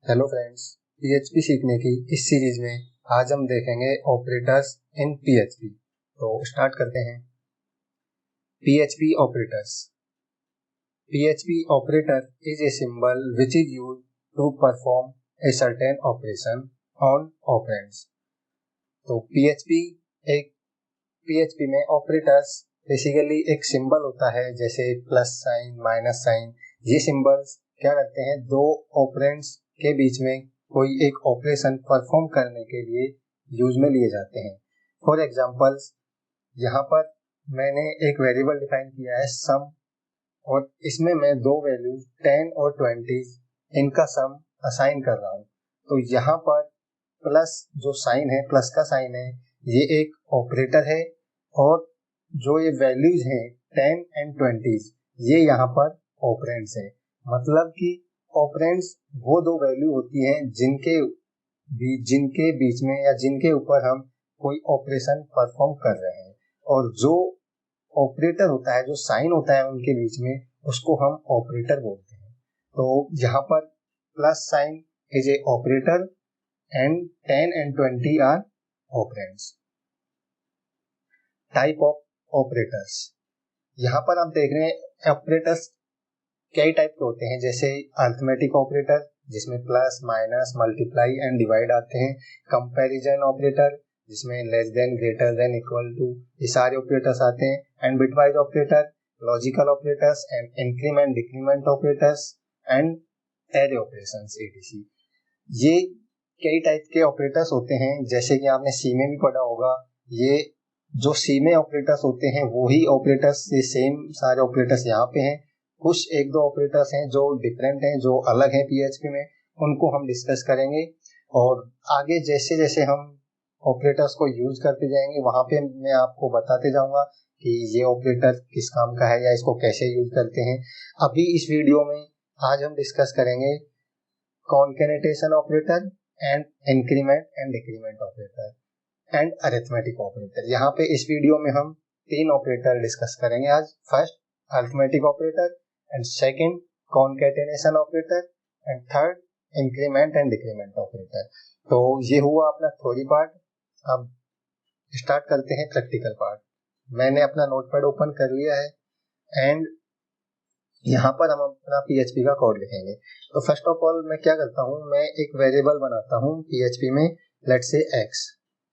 Hello friends, PHP सीखने की इस सीरीज में आज हम देखेंगे ऑपरेटर्स इन पीएचपी। तो स्टार्ट करते हैं। PHP operators. PHP operator is a symbol which is used to perform a certain operation on operands। तो पीएचपी में ऑपरेटर्स बेसिकली एक सिंबल होता है, जैसे प्लस साइन, माइनस साइन। ये सिंबल्स क्या करते हैं, दो ऑपरेंड्स के बीच में कोई एक ऑपरेशन परफॉर्म करने के लिए यूज में लिए जाते हैं। फॉर एग्जांपल्स, यहाँ पर मैंने एक वेरिएबल डिफाइन किया है सम, और इसमें मैं दो वैल्यूज 10 और 20 इनका सम असाइन कर रहा हूँ। तो यहाँ पर प्लस जो साइन है, प्लस का साइन है, ये एक ऑपरेटर है, और जो ये वैल्यूज हैं 10 एंड 20 ये यहाँ पर ऑपरेंड्स है। मतलब कि ऑपरेंड्स वो दो वैल्यू होती हैं जिनके बीच में या जिनके ऊपर हम कोई ऑपरेशन परफॉर्म कर रहे हैं, और जो ऑपरेटर होता है, जो साइन होता है उनके बीच में, उसको हम ऑपरेटर बोलते हैं। तो यहाँ पर plus sign is a operator and 10 and 20 are operands. Type of operators. यहाँ पर आप देख रहे हैं ऑपरेटर्स कई टाइप के होते हैं, जैसे अरिथमेटिक ऑपरेटर जिसमें plus, minus, multiply and divide आते हैं। कंपैरिजन ऑपरेटर जिसमें less than, greater than, equal to, ये सारे ऑपरेटर्स आते हैं। And bitwise operator, logical operators and increment decrement operators and array operations etc। ये कई टाइप के ऑपरेटर्स होते हैं, जैसे कि आपने सी में भी पढ़ा होगा। ये जो सी में ऑपरेटर्स होते हैं वही ऑपरेटर्स, ये सेम सारे ऑपरेटर्स यहाँ पे हैं। कुछ एक दो ऑपरेटर्स हैं जो डिफरेंट हैं, जो अलग हैं पीएचपी में, उनको हम डिस्कस करेंगे। और आगे जैसे जैसे हम ऑपरेटर्स को यूज करते जाएंगे, वहां पे मैं आपको बताते जाऊंगा कि ये ऑपरेटर किस काम का है या इसको कैसे यूज करते हैं। अभी इस वीडियो में आज हम डिस्कस करेंगे concatenation operator and increment and decrement operator and arithmetic operator. यहाँ पे इस वीडियो में हम तीन ऑपरेटर डिस्कस करेंगे आज। First arithmetic operator, and second concatenation operator, and third increment and decrement operator. तो ये हुआ अपना थ्योरी पार्ट। अब स्टार्ट करते हैं प्रैक्टिकल पार्ट। मैंने अपना नोटपैड ओपन कर लिया है एंड यहाँ पर हम अपना पीएचपी का कोड लिखेंगे। तो फर्स्ट ऑफ ऑल मैं क्या करता हूँ, मैं एक वेरिएबल बनाता हूँ पीएचपी में, लेट्स से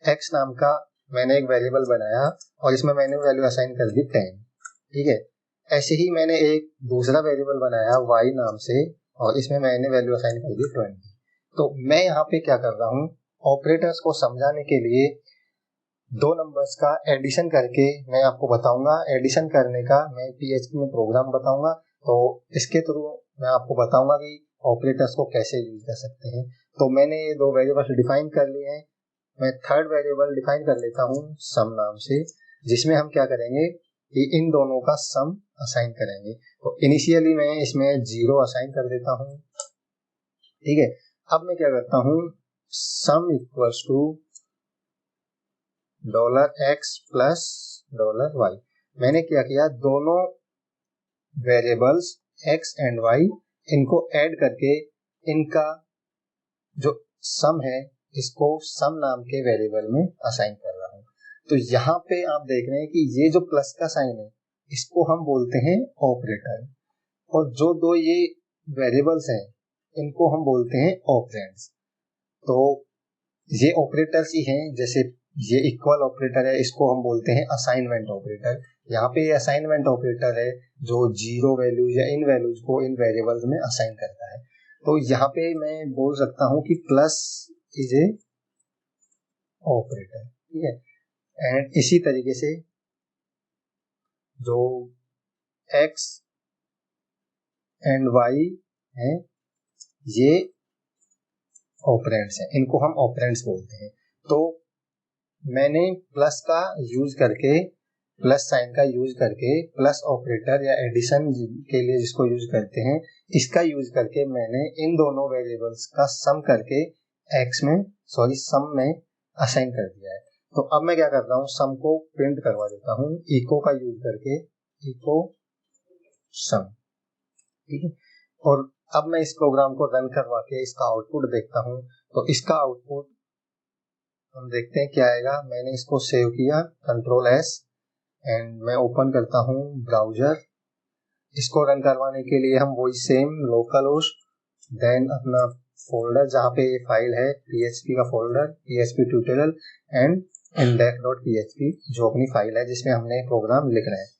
एक्स नाम का मैंने एक वेरिएबल बनाया, और इसमें मैंने वैल्यू असाइन कर दी 10। ठीक है। ऐसे ही मैंने एक दूसरा वेरिएबल बनाया y नाम से, और इसमें मैंने वैल्यू असाइन कर दी 20। तो मैं यहाँ पे क्या कर रहा हूँ, ऑपरेटर्स को समझाने के लिए दो नंबर्स का एडिशन करके मैं आपको बताऊंगा। एडिशन करने का मैं पीएचपी में प्रोग्राम बताऊंगा, तो इसके थ्रू मैं आपको बताऊंगा कि ऑपरेटर्स को कैसे यूज कर सकते हैं। तो मैंने ये दो वेरिएबल्स डिफाइन कर लिए हैं। मैं थर्ड वेरिएबल डिफाइन कर लेता हूँ सम नाम से, जिसमें हम क्या करेंगे कि इन दोनों का सम असाइन करेंगे। तो इनिशियली मैं इसमें 0 असाइन कर देता हूँ। ठीक है। अब मैं क्या करता हूँ, sum equals to $x plus $y। मैंने क्या किया, दोनों वेरिएबल्स x एंड y इनको ऐड करके इनका जो सम है इसको सम नाम के वेरिएबल में असाइन कर रहा हूँ। तो यहाँ पे आप देख रहे हैं कि ये जो प्लस का साइन है इसको हम बोलते हैं ऑपरेटर, और जो दो ये वेरिएबल्स हैं इनको हम बोलते हैं ऑपरेंड्स। तो ये ऑपरेटर्स ही हैं, जैसे ये इक्वल ऑपरेटर है, इसको हम बोलते हैं असाइनमेंट ऑपरेटर। यहाँ पे ये असाइनमेंट ऑपरेटर है जो जीरो वैल्यू या इन वैल्यूज को इन वेरिएबल्स में असाइन करता है। तो यहाँ पे मैं बोल सकता हूँ कि प्लस इज ए ऑपरेटर। ठीक है। एंड इसी तरीके से जो x एंड y है ये ऑपरेंड्स हैं, इनको हम ऑपरेंड्स बोलते हैं। तो मैंने प्लस का यूज करके, प्लस साइन का यूज करके, प्लस ऑपरेटर या एडिशन के लिए जिसको यूज करते हैं, इसका यूज करके मैंने इन दोनों वेरिएबल्स का सम करके सम में असाइन कर दिया है। तो अब मैं क्या कर रहा हूँ, सम को प्रिंट करवा देता हूँ इको का यूज करके, इको सम। ठीक है। और अब मैं इस प्रोग्राम को रन करवा के इसका आउटपुट देखता हूँ। तो इसका आउटपुट हम देखते हैं क्या आएगा। मैंने इसको सेव किया, Ctrl+S, एंड मैं ओपन करता हूँ ब्राउजर। इसको रन करवाने के लिए हम वही सेम लोकल होस्ट, देन अपना फोल्डर जहाँ पे ये फाइल है PHP का folder, PHP tutorial and index.php जो अपनी फाइल है जिसमें हमने प्रोग्राम लिख रहे हैं,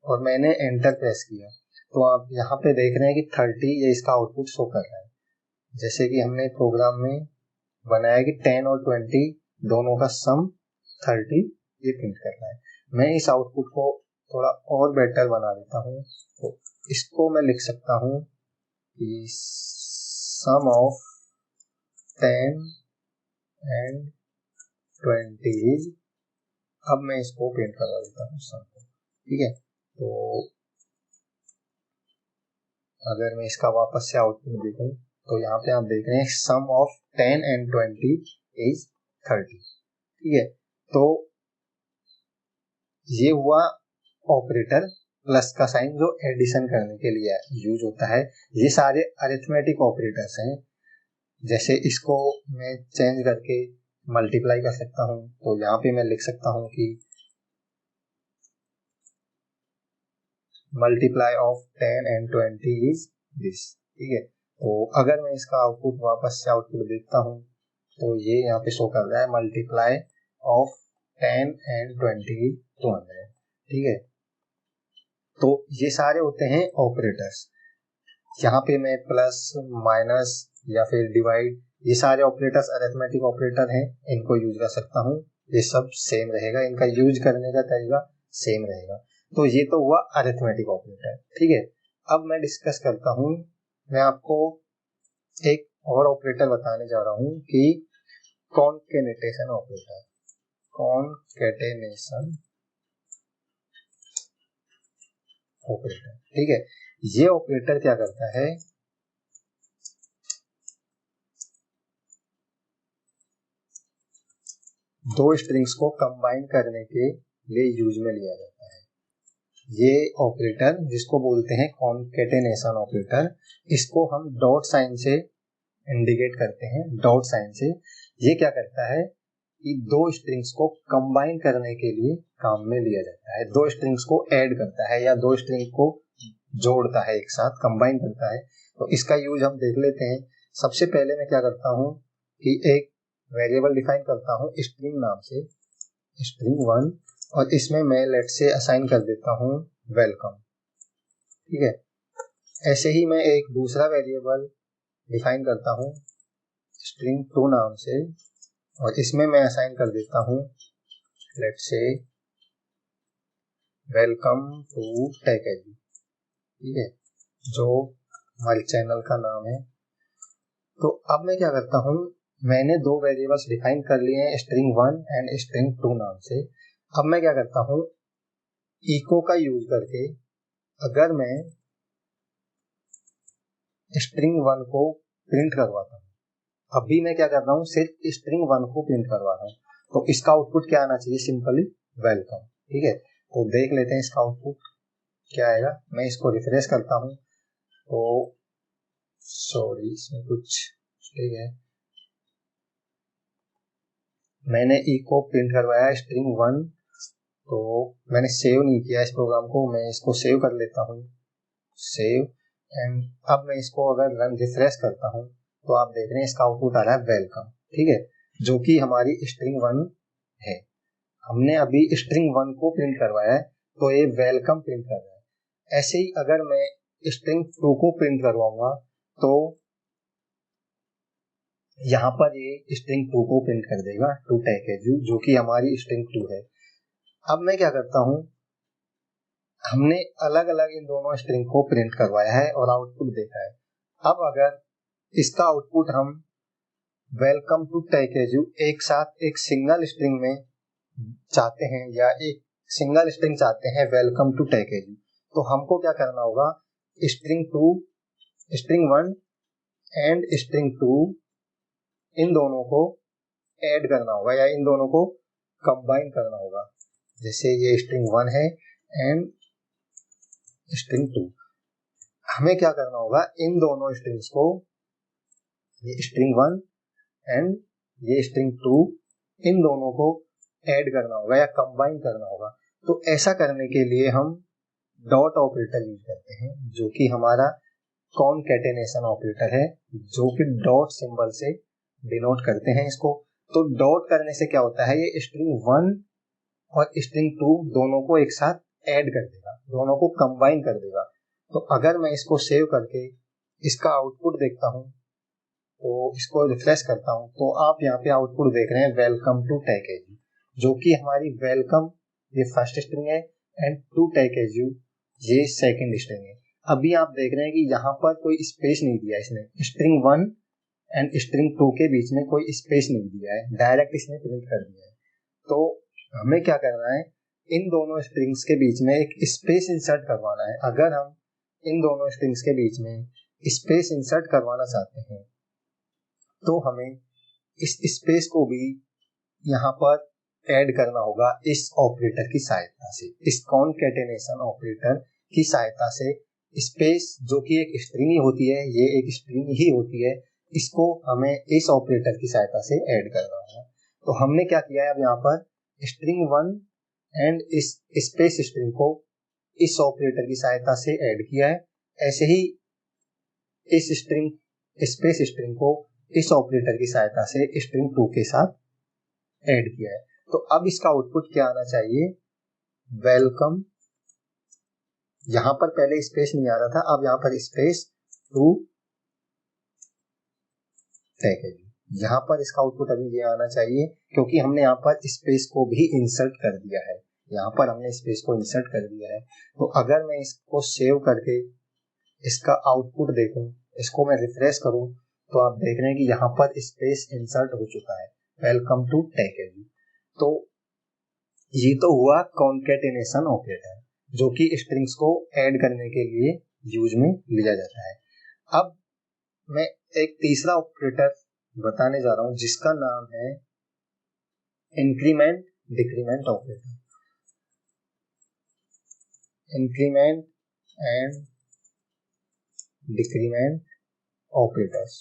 और मैंने एंटर प्रेस किया। तो आप यहाँ पे देख रहे हैं कि 30 ये इसका आउटपुट शो कर रहा है। जैसे कि हमने प्रोग्राम में बनाया कि 10 और 20 दोनों का सम 30 ये प्रिंट कर रहा है। मैं इस आउटपुट को थोड़ा और बेटर बना देता हूँ। तो इसको मैं लिख सकता हूँ कि सम ऑफ 10 एंड 20। अब मैं इसको प्रिंट करवा देता हूँ सम को, ठीक है। तो अगर मैं इसका वापस से आउटपुट देखूं तो यहाँ पे आप देख रहे हैं सम ऑफ 10 एंड 20 इज 30, ठीक है। तो ये हुआ ऑपरेटर प्लस का साइन जो एडिशन करने के लिए यूज होता है। ये सारे अरिथमेटिक ऑपरेटर्स हैं। जैसे इसको मैं चेंज करके मल्टीप्लाई कर सकता हूँ, तो यहाँ पे मैं लिख सकता हूँ कि multiply of 10 and 20 is this, ठीक है। तो अगर मैं इसका आउटपुट वापस से आउटपुट देखता हूँ तो ये यहाँ पे शो कर रहा है मल्टीप्लाई ऑफ 10 एंड 20 200, ठीक है। तो ये सारे होते हैं ऑपरेटर्स। यहाँ पे मैं प्लस माइनस या फिर डिवाइड, ये सारे ऑपरेटर्स अरिथमेटिक ऑपरेटर हैं, इनको यूज कर सकता हूँ। ये सब सेम रहेगा, इनका यूज करने का तरीका सेम रहेगा। तो ये तो हुआ अरिथमेटिक ऑपरेटर, ठीक है। अब मैं डिस्कस करता हूँ, मैं आपको एक और ऑपरेटर बताने जा रहा हूँ कि कॉन्केटेनेशन ऑपरेटर। कॉन्केटेनेशन ऑपरेटर, ठीक है। ये ऑपरेटर क्या करता है, दो स्ट्रिंग्स को कंबाइन करने के लिए यूज में लिया जाता है। ये ऑपरेटर जिसको बोलते हैं कॉन्केटेनेशन ऑपरेटर, इसको हम डॉट साइन से इंडिकेट करते हैं, डॉट साइन से। ये क्या करता है कि दो स्ट्रिंग्स को कंबाइन करने के लिए काम में लिया जाता है। दो स्ट्रिंग्स को ऐड करता है या दो स्ट्रिंग को जोड़ता है, एक साथ कंबाइन करता है। तो इसका यूज हम देख लेते हैं। सबसे पहले मैं क्या करता हूँ कि एक वेरिएबल डिफाइन करता हूँ स्ट्रिंग नाम से, string1, और इसमें मैं लेट से असाइन कर देता हूँ वेलकम, ठीक है। ऐसे ही मैं एक दूसरा वेरिएबल डिफाइन करता हूँ string2 नाम से, और इसमें मैं असाइन कर देता हूँ लेट से वेलकम टू टेक-एडू, ठीक है, जो हमारे चैनल का नाम है। तो अब मैं क्या करता हूँ, मैंने दो वेरिएबल्स डिफाइन कर लिए हैं string1 एंड string2 नाम से। अब मैं क्या करता हूँ, इको का यूज करके अगर मैं string1 को प्रिंट करवाता हूँ, अभी मैं क्या कर रहा हूँ, सिर्फ string1 को प्रिंट करवा रहा हूँ, तो इसका आउटपुट क्या आना चाहिए, सिंपली वेलकम, ठीक है। तो देख लेते हैं इसका आउटपुट क्या आएगा। मैं इसको रिफ्रेश करता हूँ तो सॉरी इसमें कुछ मिस्टेक है, मैंने इको प्रिंट करवाया string1, तो मैंने सेव नहीं किया इस प्रोग्राम को। मैं इसको सेव कर लेता हूँ, सेव, एंड अब मैं इसको अगर रन रिफ्रेश करता हूँ तो आप देख रहे हैं इसका आउटपुट आ रहा है वेलकम, ठीक है, जो कि हमारी string1 है। हमने अभी string1 को प्रिंट करवाया है तो ये वेलकम प्रिंट कर रहा है। ऐसे ही अगर मैं string2 को प्रिंट करवाऊंगा तो यहाँ पर ये string2 को प्रिंट कर देगा टू टेक-एडू, जो कि हमारी string2 है। अब मैं क्या करता हूँ, हमने अलग अलग इन दोनों स्ट्रिंग को प्रिंट करवाया है और आउटपुट देखा है। अब अगर इसका आउटपुट हम वेलकम टू टेक-एडू एक साथ एक सिंगल स्ट्रिंग में चाहते हैं या एक सिंगल स्ट्रिंग चाहते हैं वेलकम टू टेक-एडू, तो हमको क्या करना होगा, string1 एंड string2 इन दोनों को ऐड करना होगा या इन दोनों को कंबाइन करना होगा। जैसे ये string1 है एंड string2, हमें क्या करना होगा, इन दोनों स्ट्रिंग्स को, ये स्ट्रिंग 1 एंड ये स्ट्रिंग 2, इन दोनों को ऐड करना होगा या कंबाइन करना होगा। तो ऐसा करने के लिए हम डॉट ऑपरेटर यूज करते हैं, जो कि हमारा कॉनकैटेनेशन ऑपरेटर है, जो कि डॉट सिंबल से डिनोट करते हैं इसको। तो डॉट करने से क्या होता है, ये स्ट्रिंग 1 और स्ट्रिंग 2 दोनों को एक साथ ऐड कर देगा, दोनों को कंबाइन कर देगा। तो अगर मैं इसको सेव करके इसका आउटपुट देखता हूँ, तो इसको रिफ्रेश करता हूँ, तो आप यहाँ पे आउटपुट देख रहे हैं वेलकम टू टेक-एज, जो कि हमारी वेलकम ये फर्स्ट स्ट्रिंग है एंड टू टेक-एज ये सेकंड स्ट्रिंग है। अभी आप देख रहे हैं कि यहाँ पर कोई स्पेस नहीं दिया इसने, स्ट्रिंग 1 एंड स्ट्रिंग 2 के बीच में कोई स्पेस नहीं दिया है, डायरेक्ट इसने प्रिंट कर दिया है। तो हमें क्या करना है, इन दोनों स्ट्रिंग्स के बीच में एक स्पेस इंसर्ट करवाना है। अगर हम इन दोनों स्ट्रिंग्स के बीच में स्पेस इंसर्ट करवाना चाहते हैं, तो हमें इस स्पेस को भी यहाँ पर ऐड करना होगा इस ऑपरेटर की सहायता से, इस कॉनकैटेनेशन ऑपरेटर की सहायता से। स्पेस जो कि एक स्ट्रिंग ही होती है, ये एक स्ट्रिंग ही होती है, इसको हमें इस ऑपरेटर की सहायता से ऐड करना होगा। तो हमने क्या किया है, अब यहाँ पर स्ट्रिंग 1 एंड इस स्पेस स्ट्रिंग को इस ऑपरेटर की सहायता से ऐड किया है। ऐसे ही इस स्ट्रिंग स्पेस स्ट्रिंग को इस ऑपरेटर की सहायता से स्ट्रिंग 2 के साथ ऐड किया है। तो अब इसका आउटपुट क्या आना चाहिए, वेलकम। यहां पर पहले स्पेस नहीं आ रहा था, अब यहाँ पर स्पेस टू टेक-एज, यहाँ पर इसका आउटपुट अभी ये आना चाहिए, क्योंकि हमने यहाँ पर स्पेस को भी इंसर्ट कर दिया है, यहाँ पर हमने स्पेस को इंसर्ट कर दिया है। तो अगर मैं इसको सेव करके इसका आउटपुट देखूं, इसको मैं रिफ्रेश करूं, तो आप देख रहे हैं कि यहाँ पर स्पेस इंसर्ट हो चुका है, वेलकम टू टेक-एज। तो ये तो हुआ कॉनकैटेनेशन ऑपरेटर, जो कि स्ट्रिंग्स को ऐड करने के लिए यूज में लिया जाता है। अब मैं एक तीसरा ऑपरेटर बताने जा रहा हूं, जिसका नाम है increment decrement operator. Increment and decrement operators.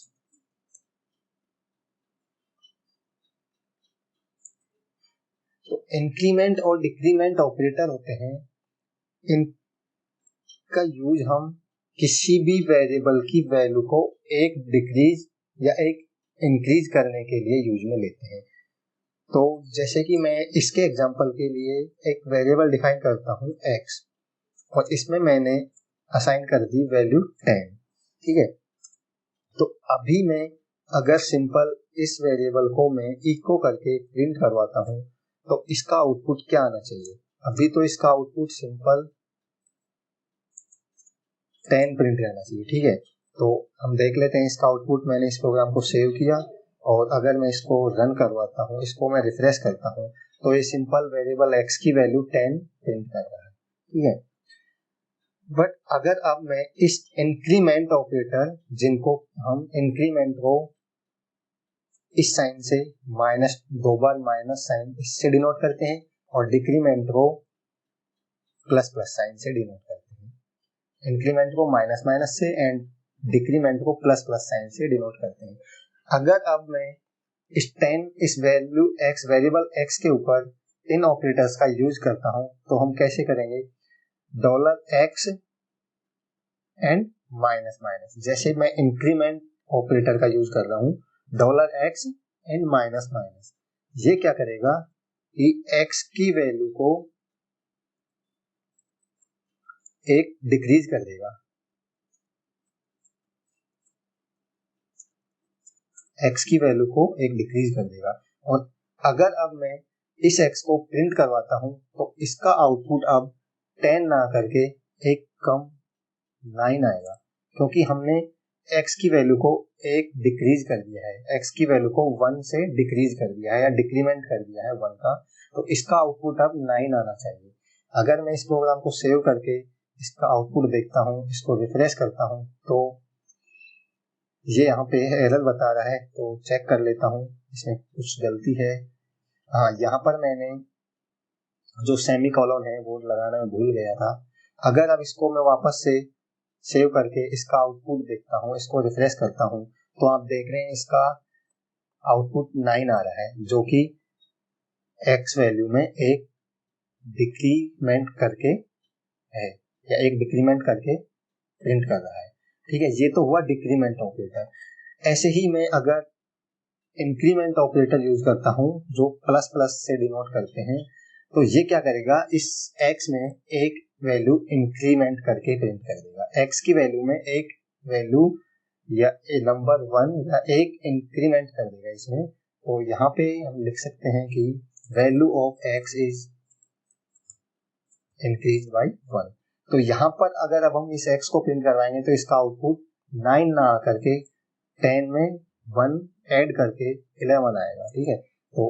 तो इंक्रीमेंट और डिक्रीमेंट ऑपरेटर होते हैं, इनका यूज हम किसी भी वेरिएबल की वैल्यू को एक डिक्रीज या एक इंक्रीज करने के लिए यूज में लेते हैं। तो जैसे कि मैं इसके एग्जांपल के लिए एक वेरिएबल डिफाइन करता हूं x, और इसमें मैंने असाइन कर दी वैल्यू 10, ठीक है। तो अभी मैं अगर सिंपल इस वेरिएबल को मैं इको करके प्रिंट करवाता हूं, तो इसका आउटपुट क्या आना चाहिए। अभी तो इसका आउटपुट सिंपल 10 प्रिंट रहना चाहिए, ठीक है। तो हम देख लेते हैं इसका आउटपुट। मैंने इस प्रोग्राम को सेव किया, और अगर मैं इसको रन करवाता हूँ, इसको मैं रिफ्रेश करता हूँ, तो ये सिंपल वेरिएबल x की वैल्यू 10 प्रिंट कर रहा है, ठीक है। बट अगर अब मैं इस इंक्रीमेंट ऑपरेटर, जिनको हम इंक्रीमेंट को इस साइन से माइनस, 2 बार माइनस साइन इससे डिनोट करते हैं, और डिक्रीमेंट को प्लस प्लस साइन से डिनोट करते हैं। इंक्रीमेंट को माइनस माइनस से एंड डिक्रीमेंट को प्लस प्लस साइन से डिनोट करते हैं। अगर अब मैं इस 10 इस वैल्यू x, वेरिएबल x के ऊपर इन ऑपरेटर्स का यूज करता हूं, तो हम कैसे करेंगे, $x एंड माइनस माइनस। जैसे मैं इंक्रीमेंट ऑपरेटर का यूज कर रहा हूं, $x एंड माइनस माइनस, ये क्या करेगा कि x की वैल्यू को एक डिक्रीज कर देगा, x की वैल्यू को एक डिक्रीज कर देगा। और अगर अब मैं इस x को प्रिंट करवाता हूं, तो इसका आउटपुट अब 10 ना करके एक कम 9 आएगा, क्योंकि हमने x की वैल्यू को एक डिक्रीज कर दिया है, x की वैल्यू को 1 से डिक्रीज कर दिया है या डिक्रीमेंट कर दिया है 1 का। तो इसका आउटपुट अब 9 आना चाहिए। अगर मैं इस प्रोग्राम को सेव करके इसका आउटपुट देखता हूं, इसको रिफ्रेश करता हूं, तो ये यहाँ पे एरर बता रहा है। तो चेक कर लेता हूँ इसमें कुछ गलती है। हाँ, यहाँ पर मैंने जो सेमी कॉलन है वो लगाना मैं भूल गया था। अगर अब इसको मैं वापस से सेव करके इसका आउटपुट देखता हूँ, इसको रिफ्रेश करता हूँ, तो आप देख रहे हैं इसका आउटपुट 9 आ रहा है, जो कि x वैल्यू में एक डिक्रीमेंट करके है या एक डिक्रीमेंट करके प्रिंट कर रहा है। ठीक है, ये तो हुआ डिक्रीमेंट ऑपरेटर। ऐसे ही मैं अगर इंक्रीमेंट ऑपरेटर यूज करता हूँ जो प्लस प्लस से डिनोट करते हैं, तो ये क्या करेगा, इस x में एक वैल्यू इंक्रीमेंट करके प्रिंट कर देगा। x की वैल्यू में एक वैल्यू या नंबर 1 या एक इंक्रीमेंट कर देगा इसमें। तो यहाँ पे हम लिख सकते हैं कि value of x is increase by 1। तो यहाँ पर अगर अब हम इस x को प्रिंट करवाएंगे तो इसका आउटपुट 9 ना आकर के 10 में 1 ऐड करके 11 आएगा। ठीक है, तो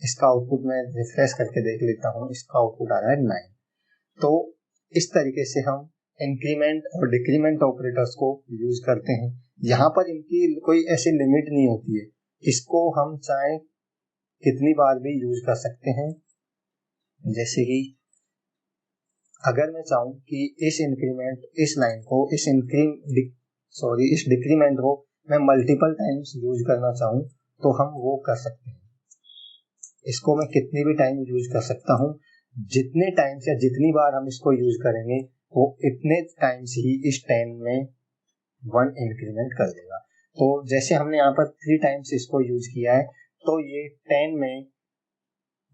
इसका आउटपुट मैं रिफ्रेश करके देख लेता हूँ, इसका आउटपुट आ रहा है 9। तो इस तरीके से हम इंक्रीमेंट और डिक्रीमेंट ऑपरेटर्स को यूज करते हैं। यहाँ पर इनकी कोई ऐसी लिमिट नहीं होती है, इसको हम चाहे कितनी बार भी यूज कर सकते हैं। जैसे कि अगर मैं चाहूँ कि इस इंक्रीमेंट, इस लाइन को, इस डिक्रीमेंट को मैं मल्टीपल टाइम्स यूज करना चाहूँ तो हम वो कर सकते हैं। इसको मैं कितनी भी टाइम यूज कर सकता हूँ, जितने टाइम्स या जितनी बार हम इसको यूज करेंगे वो इतने टाइम्स ही इस 10 में 1 इंक्रीमेंट कर देगा। तो जैसे हमने यहाँ पर 3 टाइम्स इसको यूज किया है, तो ये 10 में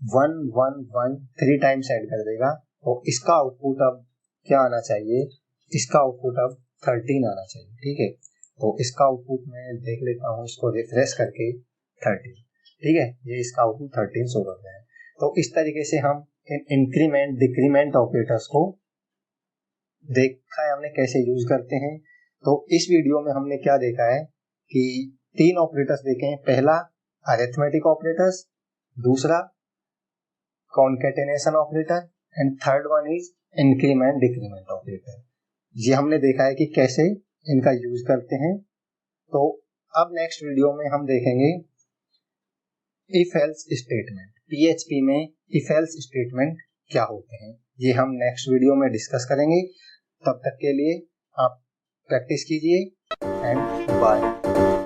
1 1 1 3 टाइम्स ऐड कर देगा। तो इसका आउटपुट अब क्या आना चाहिए, इसका आउटपुट अब 13 आना चाहिए। ठीक है, तो इसका आउटपुट मैं देख लेता हूँ, इसको रिफ्रेश करके 13। ठीक है, ये इसका आउटपुट 13 शो कर रहा है। तो इस तरीके से हम इंक्रीमेंट डिक्रीमेंट ऑपरेटर्स को देखा है हमने कैसे यूज करते हैं। तो इस वीडियो में हमने क्या देखा है कि 3 ऑपरेटर्स देखे हैं। पहला अरिथमेटिक ऑपरेटर्स, दूसरा concatenation operator and third one is increment decrement operator. ये हमने देखा है कि कैसे इनका यूज करते हैं। तो अब नेक्स्ट वीडियो में हम देखेंगे इफ एल्स स्टेटमेंट। PHP में इफ एल्स स्टेटमेंट क्या होते हैं, ये हम नेक्स्ट वीडियो में डिस्कस करेंगे। तब तक के लिए आप प्रैक्टिस कीजिए एंड बाय।